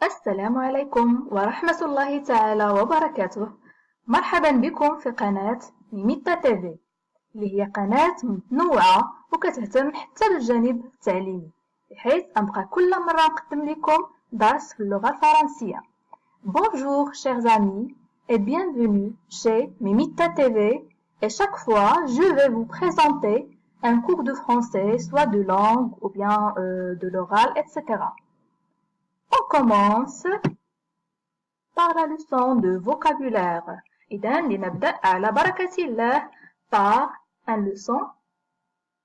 السلام عليكم ورحمة الله تعالى وبركاته. مرحبا بكم في قناة ميميتا تيفي اللي هي قناة متنوعة وكتهتم حتى بالجانب التعليمي، بحيث أنبقى كل مرة نقدم لكم درس في اللغة الفرنسية. Bonjour chers amis et bienvenue chez Mimita TV, et chaque fois je vais vous présenter un cours de français, soit de langue ou bien de l'oral, etc. On commence par la leçon de vocabulaire. إذن لنبدأ على بركة الله par une leçon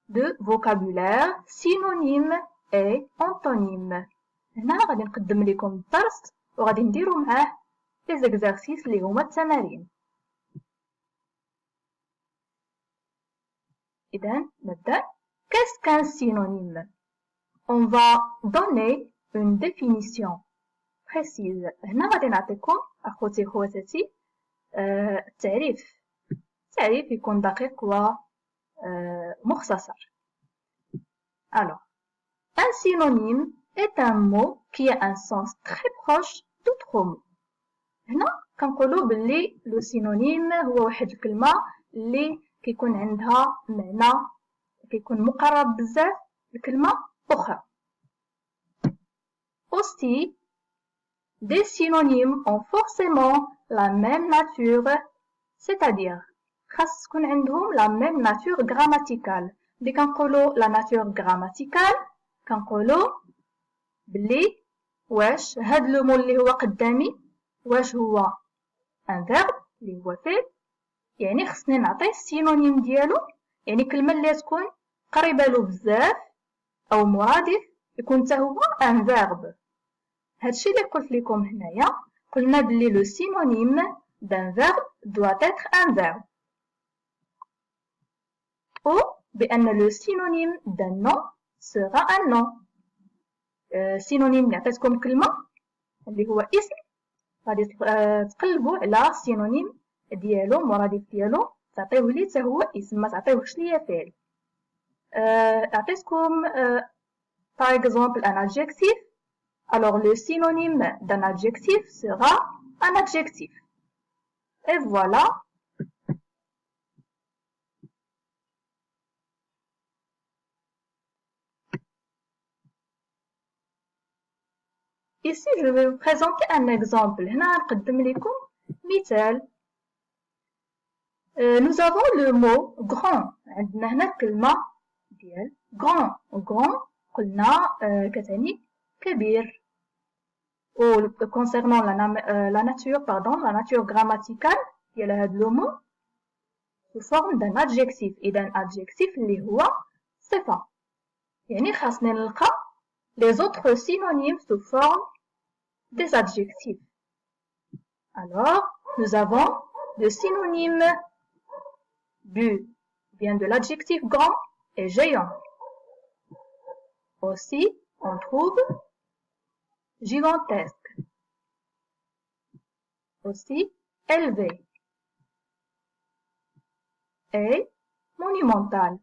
de vocabulaire, synonyme et antonyme. هنا غادي نقدم لكم الدرس وغادي نديرو معاه les exercices اللي هما التمارين. إذن نبدأ. Qu'est-ce qu'un synonyme? On va donner une définition précise. هنا غادي نعطيكم أخوتي خواتاتي التعريف يكون دقيق ومختصر. Alors, un synonyme est un mot qui a un sens très proche d'autres mots. هنا كنقولوا باللي لو سينونيم هو واحد الكلمة اللي كيكون عندها معنى كيكون مقرب بزاف لكلمة أخرى. Aussi, des synonymes ont forcément la même nature, c'est-à-dire خاص تكون عندهم la même nature grammaticale. اللي كنقولوا la nature grammaticale كنقولوا بلي واش هاد لو مو اللي هو قدامي واش هو ان verbe اللي هو فعل، يعني خصني نعطيه السينونيم ديالو، يعني كلمة اللي تكون قريبة له بزاف أو مرادف يكون حتى هو ان verbe. هادشي اللي قلت لكم هنايا، قلنا بلي لو سينونيم d'un verbe doit être un verbe، ou بأن le synonyme d'un nom sera un nom. سينونيم اللي عطيتكم كلمة اللي هو اسم غادي تقلبوا على السينونيم ديالو مرادف ديالو تعطيوه لي حتى هو اسم، ما تعطيوهش ليا فعل. عطيتكم par exemple un adjectif. Alors le synonyme d'un adjectif sera un adjectif. Et voilà. Ici, je vais vous présenter un exemple. هنا نقدم لكم مثال. Nous avons le mot grand. عندنا هنا الكلمة ديال grand. Grand قلنا كتعني كبير. Ou concernant la nature grammaticale ديال هاد le mot sous forme d'un adjectif. إذا adjectif اللي هو صفة. يعني خاصني نلقى les autres synonymes sous forme des adjectifs. Alors, nous avons le synonyme vient de l'adjectif grand et géant. Aussi, on trouve gigantesque. Aussi, élevé. Et monumental.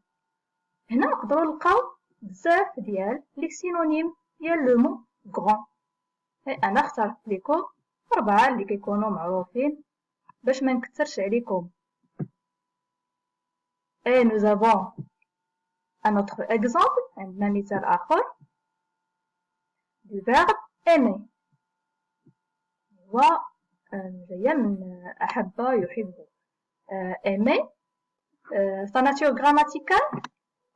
هنا نقدروا نلقاو بزاف ديال لي سينونيم ديال لو مو grand. أنا اخترت لكم 4 اللي كيكونوا معروفين باش ما نكثرش عليكم. Et nous avons un autre exemple, عندنا مثال آخر du verbe aimer. هو جاية من أحب يحب. aimer sa nature grammaticale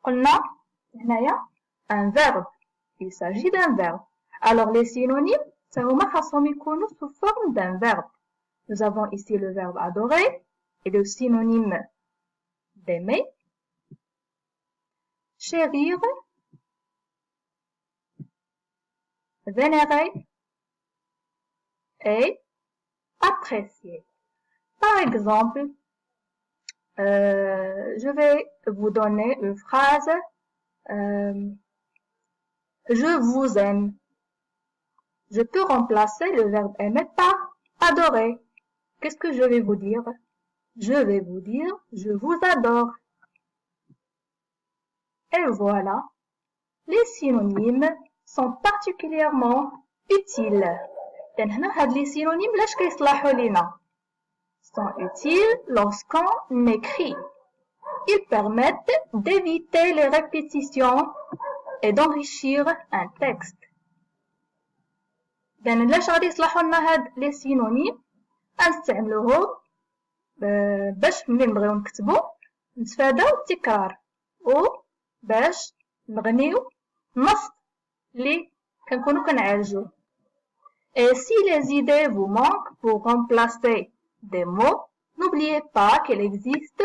قلنا هنايا un verbe. Il s'agit d'un verbe. Alors les synonymes هما خاصهم يكونوا sous forme d'un verbe. Nous avons ici le verbe adorer et le synonyme d'aimer. Chérir, vénérer et apprécier. Par exemple, je vais vous donner une phrase je vous aime. Je peux remplacer le verbe aimer par adorer. Qu'est-ce que je vais vous dire? Je vais vous dire je vous adore. Et voilà, les synonymes sont particulièrement utiles. إذن هنا هاد لي سينونيم لاش كيصلحو لينا sont utiles lorsqu'on écrit. Ils permettent d'éviter les répétitions et d'enrichir un texte. إذن لاش غادي يصلحو لنا هاد لي سينونيم غنستعملوهم باش ملي نبغيو نكتبو نتفاداو التكرار و باش نغنيو النص اللي كنكونو كنعالجوه. Et si les idées vous manquent pour remplacer des mots, n'oubliez pas qu'il existe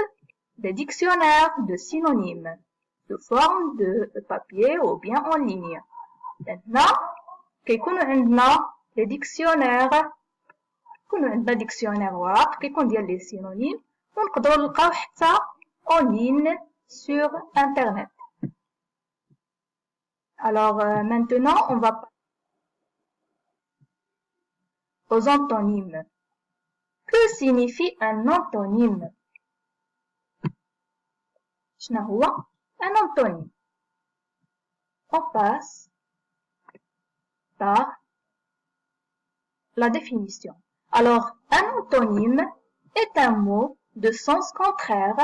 des dictionnaires de synonymes sous forme de papier ou bien en ligne. هنا كيكونوا عندنا les dictionnaires كيكونوا عندنا ديكسيونير ورق كيكون ديال لي سينونيم ونقدروا نلقاو حتى en ligne sur internet. Alors maintenant on va aux antonymes. Que signifie un antonyme? شنو هو un antonyme? On passe par la définition. Alors, un antonyme est un mot de sens contraire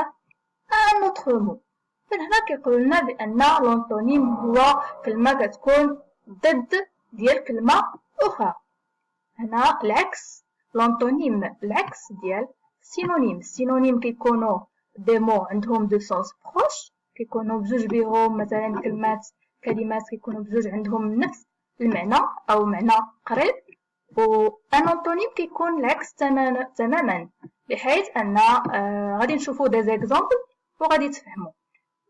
à un autre mot. فهنا كيقولوا لنا بأن الانتونيم هو كلمة كتكون ضد ديال كلمة أخرى. هنا العكس الانتونيم العكس ديال سينونيم. السينونيم كيكونوا دي مو عندهم دو سونس بروش كيكونوا بجوج بيهم مثلا كلمات كيكونوا بجوج عندهم نفس المعنى أو معنى قريب. و ان انتونيم كيكون العكس تماما بحيث ان غادي نشوفوا دي زيكزامبل وغادي تفهموا.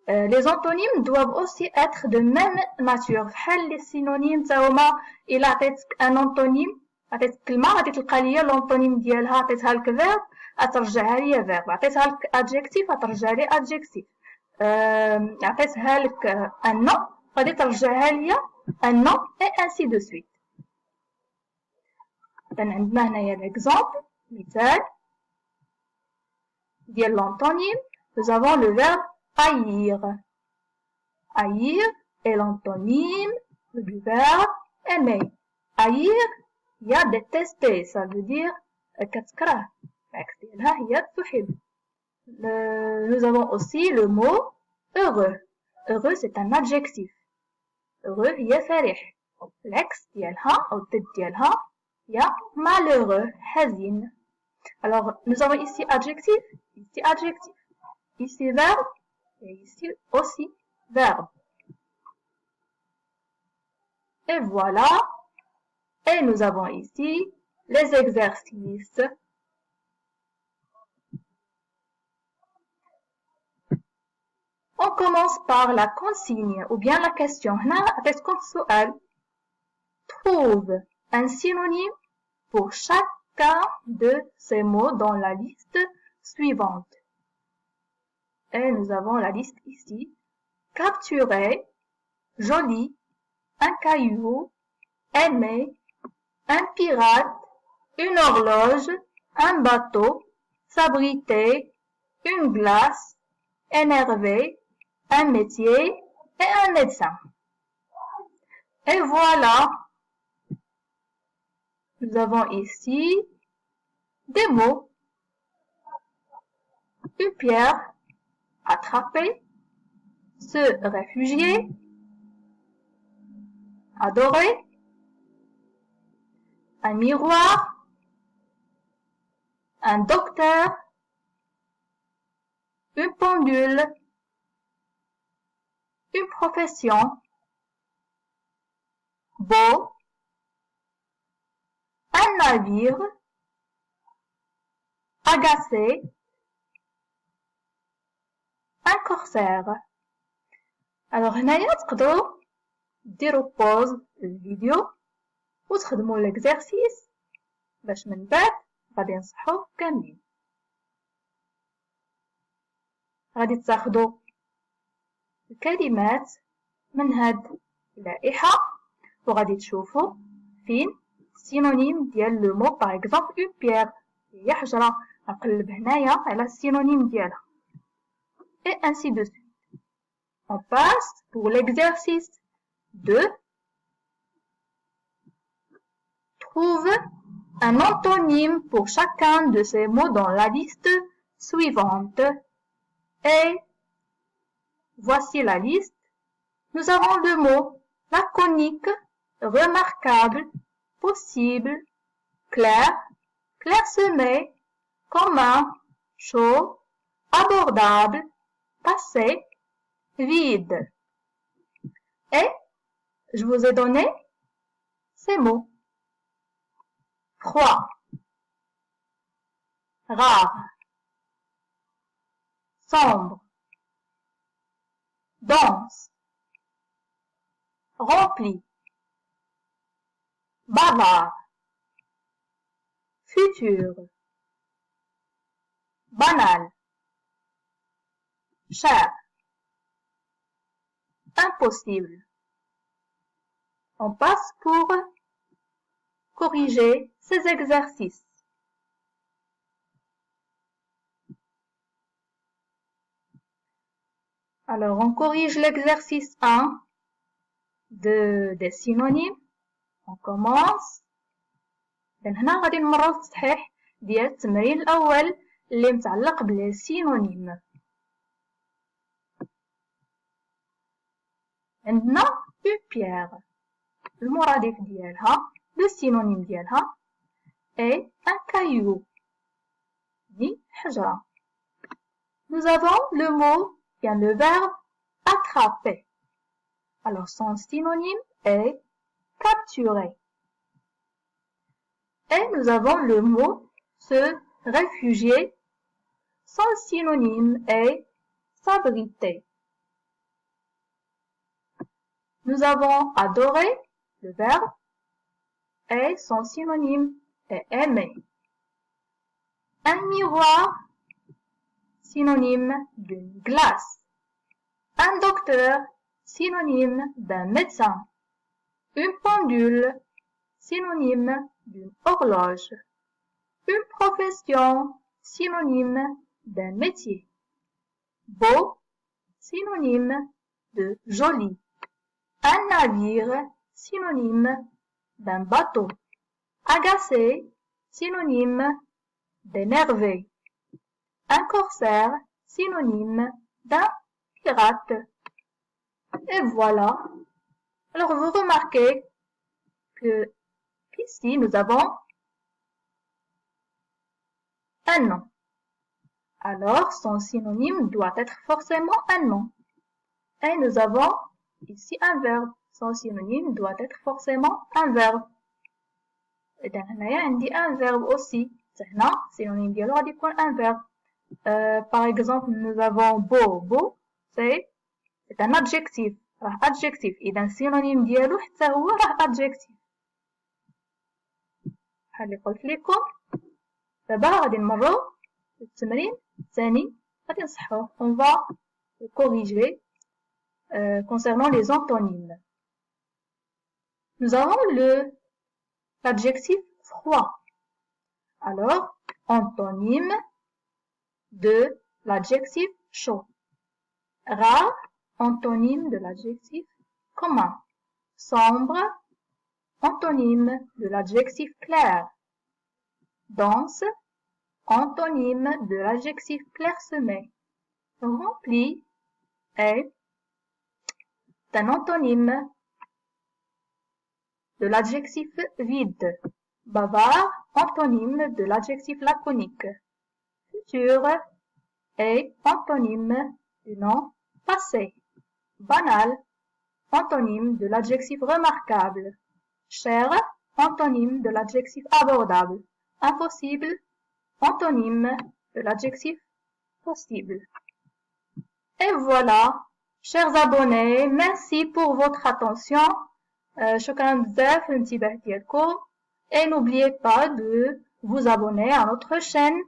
Les antonymes doivent aussi être de même nature. بحال les synonymes تا هما الا عطيتك ان انتونيم عطيتك كلمه غادي تلقى ليا الانتونيم ديالها عطيتها لك فيرب غترجعها ليا فيرب عطيتها لك ادجكتيف غترجع لي ادجكتيف عطيتها لك ان نو غادي ترجعها ليا ان نو اي انسي دو سويت. إذن عندنا هنايا l'exemple مثال ديال l'antonyme. Nous avons le verbe haïr. Haïr est l'antonyme du verbe aimer. Haïr il y a détester, ça veut dire كتكره العكس ديالها هي تحب. Nous avons aussi le mot heureux. Heureux c'est un adjectif. Heureux هي فرح. العكس ديالها أو الضد ديالها il y a malheureux, hazin. Alors, nous avons ici adjectif, ici verbe, et ici aussi verbe. Et voilà. Et nous avons ici les exercices. On commence par la consigne ou bien la question. هنا عطيتكم السؤال. Trouve un synonyme pour chacun de ces mots dans la liste suivante. Et nous avons la liste ici. Capturer, joli, un caillou, aimer, un pirate, une horloge, un bateau, s'abriter, une glace, énervé, un métier et un médecin. Et voilà. Nous avons ici des mots. Une pierre, attraper, se réfugier, adorer, un miroir, un docteur, une pendule, une profession, beau, un navire, agacé, un corsaire. Alors هنايا تقدروا ديروا pause الفيديو وتخدموا l'exercice باش من بعد غادي نصحوا كاملين. غادي تاخدوا الكلمات من هاد اللائحة وغادي تشوفوا فين synonyme ديال لو مو par exemple une pierre هي حجرة نقلب هنايا على السينونيم ديالها et ainsi de suite. On passe pour l'exercice 2. Trouve un antonyme pour chacun de ces mots dans la liste suivante. Et voici la liste. Nous avons le mot laconique, remarquable, possible, clair, clairsemé, commun, chaud, abordable, passé, vide. Et je vous ai donné ces mots. Froid, rare, sombre, dense, rempli, bavard, futur, banal, cher, impossible. On passe pour corriger ces exercices. Alors, on corrige l'exercice 1 des synonymes. On commence. هنا غادي نمروا في التصحيح ديال التمرين الأول اللي متعلق بالسينونيم. عندنا une pierre. المرادف ديالها le synonyme ديالها est un caillou. دي حجرة. Nous avons le mot qui a le verbe attraper. Alors son synonyme est capturer. Et nous avons le mot se réfugier. Son synonyme est s'abriter. Nous avons adorer, le verbe, et son synonyme est aimer. Un miroir, synonyme d'une glace. Un docteur, synonyme d'un médecin. Une pendule, synonyme d'une horloge. Une profession, synonyme d'un métier. Beau, synonyme de joli. Un navire, synonyme d'un bateau. Agacé, synonyme d'énervé. Un corsaire, synonyme d'un pirate. Et voilà. Alors vous remarquez que ici nous avons un nom. Alors son synonyme doit être forcément un nom. Et nous avons ici un verbe. Son synonyme doit être forcément un verbe. Et هنايا عندي un verbe aussi. هنا synonyme ديالو غادي يكون un verbe. Par exemple, nous avons beau. Beau, c'est un adjectif. راه adjectif. إذا synonyme ديالو حتى هو راه adjectif. بحال اللي قلت لكم. دابا غادي نمروا للتمرين الثاني غادي نصححوه. On va corriger concernant les antonymes. Nous avons l'adjectif froid. Alors, antonyme de l'adjectif chaud. Rare, antonyme de l'adjectif commun. Sombre, antonyme de l'adjectif clair. Dense, antonyme de l'adjectif clairsemé. Rempli est un antonyme de l'adjectif vide. Bavard, antonyme de l'adjectif laconique. Futur est antonyme du nom passé. Banal, antonyme de l'adjectif remarquable. Cher, antonyme de l'adjectif abordable. Impossible, antonyme de l'adjectif possible. Et voilà, chers abonnés, merci pour votre attention. شكرا بزاف للانتباه ديالكم. Et n'oubliez pas de vous abonner à notre chaîne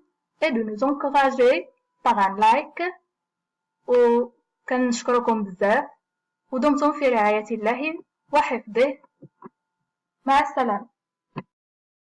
et de nous encourager par un like. وكنشكركم بزاف ودمتم في رعاية الله وحفظه. مع السلامة.